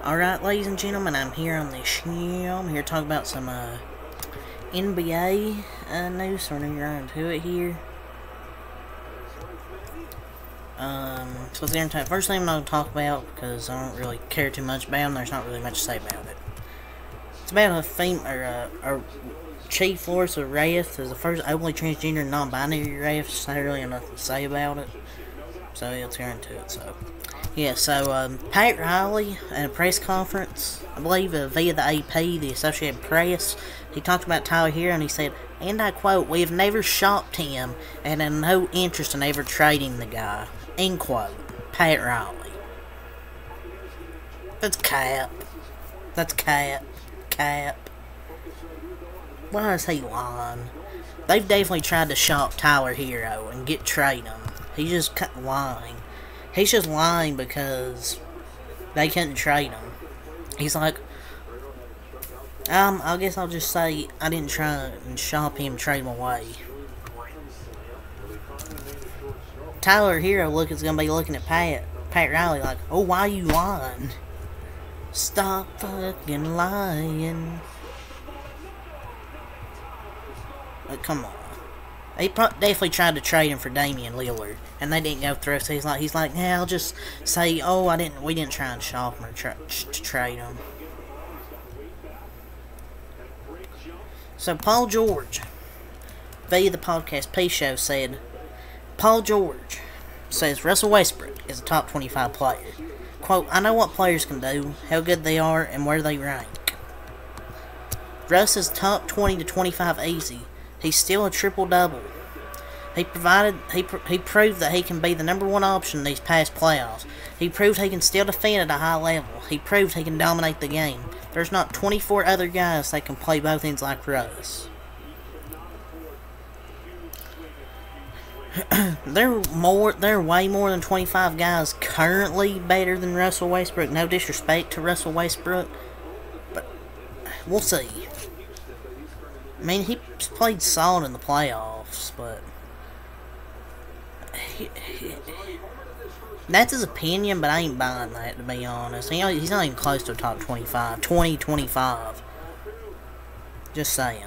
Alright, ladies and gentlemen, I'm here on this show. I'm here to talk about some NBA news, so we're going to get right into it here. So the first thing I'm going to talk about, because I don't really care too much about them, there's not really much to say about it. It's about a Chief Loris Reyes is the first openly transgender non-binary Reyes. There's not really enough to say about it. So let's get into it. Pat Riley at a press conference, I believe via the AP, the Associated Press, he talked about Tyler Herro and he said, and I quote, "We have never shopped him and have no interest in ever trading the guy." End quote. Pat Riley. That's cap. That's cap. Cap. Why is he lying? They've definitely tried to shop Tyler Herro and trade him. He's just lying. He's just lying because they couldn't trade him. He's like, I guess I'll just say I didn't try and shop him, trade him away. Tyler Herro is gonna be looking at Pat Riley like, oh, why you lying? Stop fucking lying. Like, come on. They definitely tried to trade him for Damian Lillard, and they didn't go through. So he's like, yeah, I'll just say, oh, we didn't try and shop him or to trade him. So Paul George, via the podcast P Show, said, Paul George says Russell Westbrook is a top 25 player. Quote, I know what players can do, how good they are, and where they rank. Russ is top 20 to 25 easy. He's still a triple-double. He proved that he can be the #1 option in these past playoffs. He proved he can still defend at a high level. He proved he can dominate the game. There's not 24 other guys that can play both ends like Russ. There are way more than 25 guys currently better than Russell Westbrook. No disrespect to Russell Westbrook, but we'll see. I mean, he played solid in the playoffs, but that's his opinion, but I ain't buying that, to be honest. He's not even close to a top 25. 25. Just saying.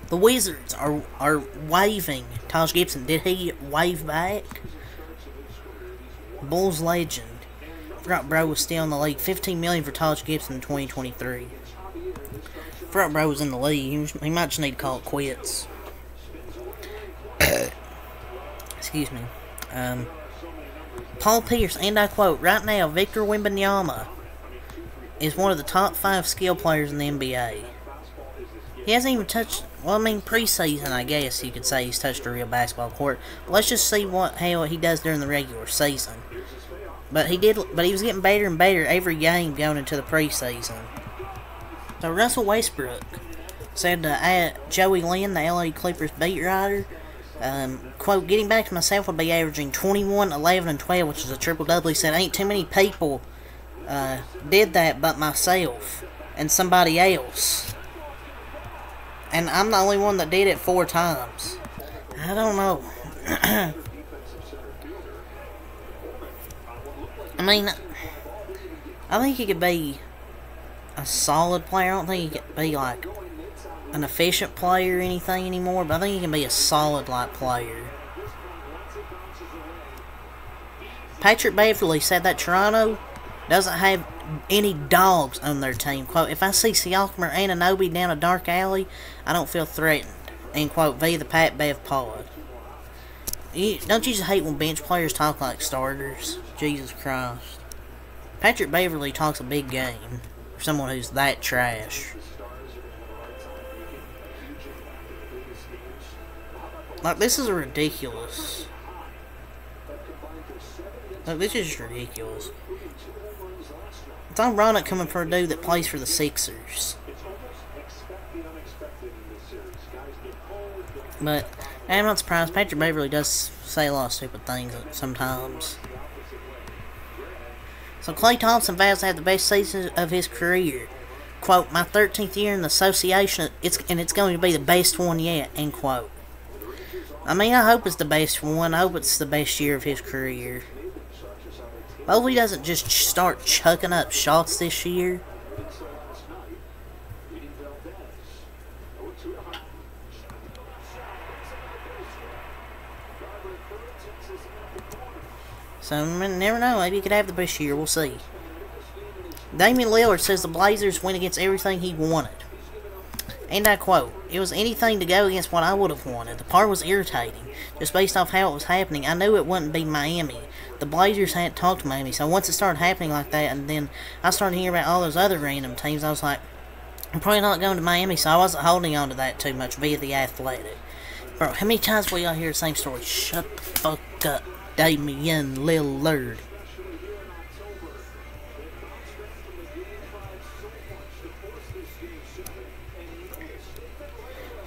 The Wizards are waiving Taj Gibson. Did he wave back? Bulls legend. Forgot bro was still in the league. $15 million for Taj Gibson in 2023. Forgot bro was in the league. He might just need to call it quits. Excuse me. Paul Pierce, and I quote, right now, Victor Wembanyama is one of the top 5 skill players in the NBA. He hasn't even touched, well, I mean, preseason, I guess you could say he's touched a real basketball court. But let's just see how he does during the regular season. But he was getting better and better every game going into the preseason. So Russell Westbrook said to Joey Lynn, the LA Clippers beat writer, quote, getting back to myself would be averaging 21, 11, and 12, which is a triple-double. He said, ain't too many people did that but myself and somebody else. And I'm the only one that did it 4 times. I don't know. I mean, I think he could be a solid player. I don't think he could be like an efficient player or anything anymore, but I think he can be a solid like player. Patrick Beverley said that Toronto doesn't have any dogs on their team. Quote, if I see Siakam or Anunoby down a dark alley, I don't feel threatened. End quote, via the Pat Bev pod. Don't you just hate when bench players talk like starters? Jesus Christ. Patrick Beverley talks a big game for someone who's that trash. Like, this is ridiculous. Like, this is just ridiculous. It's ironic coming from a dude that plays for the Sixers. But I'm not surprised. Patrick Beverley does say a lot of stupid things sometimes. So Klay Thompson vows to have the best season of his career. Quote, my 13th year in the association, and it's going to be the best one yet. End quote. I mean, I hope it's the best one. I hope it's the best year of his career. Hopefully he doesn't just start chucking up shots this year. So, never know. Maybe he could have the best year. We'll see. Damian Lillard says the Blazers went against everything he wanted. And I quote, "It was anything to go against what I would have wanted. The part was irritating. Just based off how it was happening, I knew it wouldn't be Miami. The Blazers hadn't talked to Miami. So once it started happening like that, and then I started hearing about all those other random teams, I was like, I'm probably not going to Miami, so I wasn't holding on to that too much via The Athletic." Bro, how many times will y'all hear the same story? Shut the fuck up, Damian Lillard.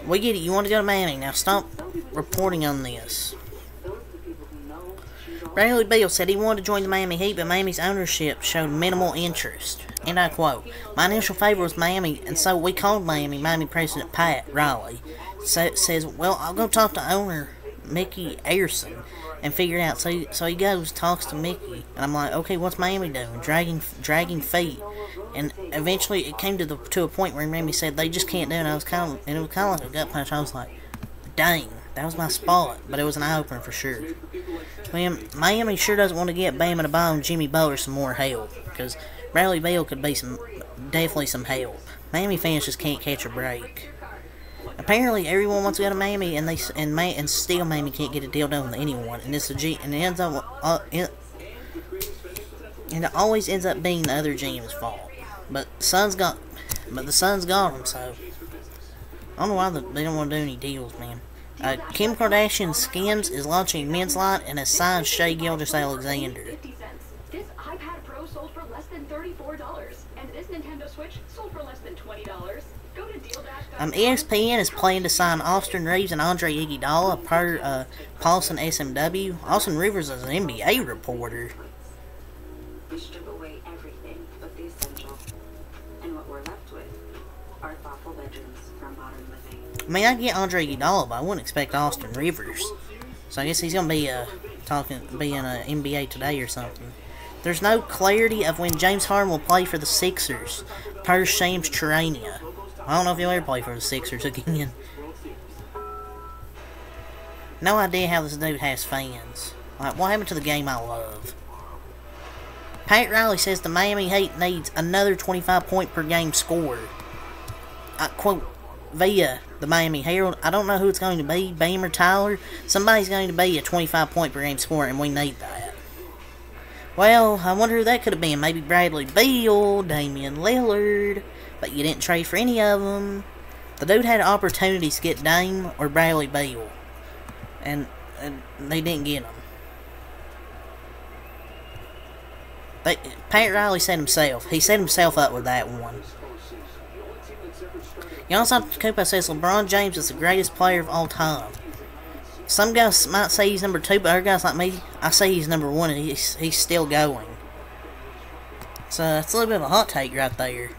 We get it, you want to go to Miami. Now stop reporting on this. Bradley Beal said he wanted to join the Miami Heat, but Miami's ownership showed minimal interest. And I quote, "My initial favor was Miami, and so we called Miami." Miami President Pat Riley says, "Well, I'll go talk to owner Mickey Ayerson and figure it out." So he goes, talks to Mickey, and I'm like, okay, what's Miami doing? Dragging feet. And eventually it came to a point where Miami said they just can't do it. And it was kind of like a gut punch. I was like, dang, that was my spot. But it was an eye opener for sure. Man, Miami sure doesn't want to get Bam and the Bomb, Jimmy Butler some more help, because Bradley Beal could be definitely some help. Miami fans just can't catch a break. Apparently, everyone wants to go to Miami, and still Miami can't get a deal done with anyone, and it always ends up being the other GM's fault. But the Suns got them, so I don't know why they don't want to do any deals, man. Kim Kardashian Skims is launching a men's line and has signed Shai Gilgeous-Alexander. This iPad Pro sold for less than $34, and this Nintendo Switch sold for less than $20. Go to deal-dash.com. ESPN is planning to sign Austin Reeves and Andre Iguodala per Paulson SMW. Austin Rivers is an NBA reporter. We strip away everything but the essential, and what we're left with are thoughtful bedrooms for modern living. I mean, I get Andre Iguodala, but I wouldn't expect Austin Rivers. So I guess he's gonna be in NBA Today or something. There's no clarity of when James Harden will play for the Sixers, per Shams Charania. I don't know if he'll ever play for the Sixers again. No idea how this dude has fans. Like, what happened to the game I love? Pat Riley says the Miami Heat needs another 25-point-per-game scorer. I quote, via the Miami Herald, "I don't know who it's going to be, Bam or Tyler. Somebody's going to be a 25-point-per-game scorer, and we need that." Well, I wonder who that could have been. Maybe Bradley Beal, Damian Lillard, but you didn't trade for any of them. The dude had opportunities to get Dame or Bradley Beal, and they didn't get them. Pat Riley said himself. He set himself up with that one. Giannis Antetokounmpo says LeBron James is the greatest player of all time. Some guys might say he's number 2, but other guys like me, I say he's number 1, and he's still going. So that's a little bit of a hot take right there.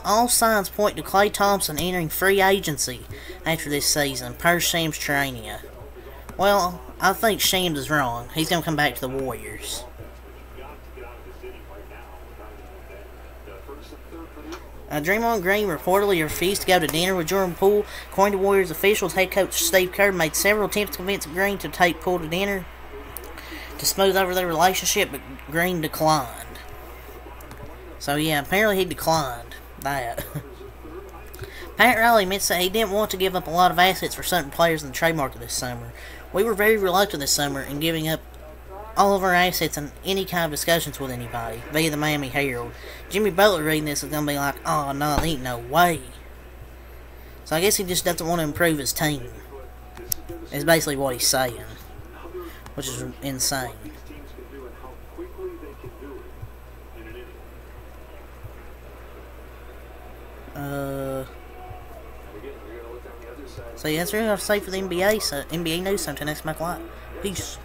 All signs point to Klay Thompson entering free agency after this season, per Shams Charania. Well, I think Shams is wrong. He's going to come back to the Warriors. Draymond Green reportedly refused to go to dinner with Jordan Poole. According to Warriors officials, head coach Steve Kerr made several attempts to convince Green to take Poole to dinner to smooth over their relationship, but Green declined. So yeah, apparently he declined that. Pat Riley admits that he didn't want to give up a lot of assets for certain players in the trade market this summer. "We were very reluctant this summer in giving up all of our assets and any kind of discussions with anybody," via the Miami Herald. Jimmy Butler reading this is going to be like, oh no, there ain't no way. So I guess he just doesn't want to improve his team. Is basically what he's saying. Which is insane. So yeah, that's really all I have to say for the NBA. So NBA news. Until next time, Peace.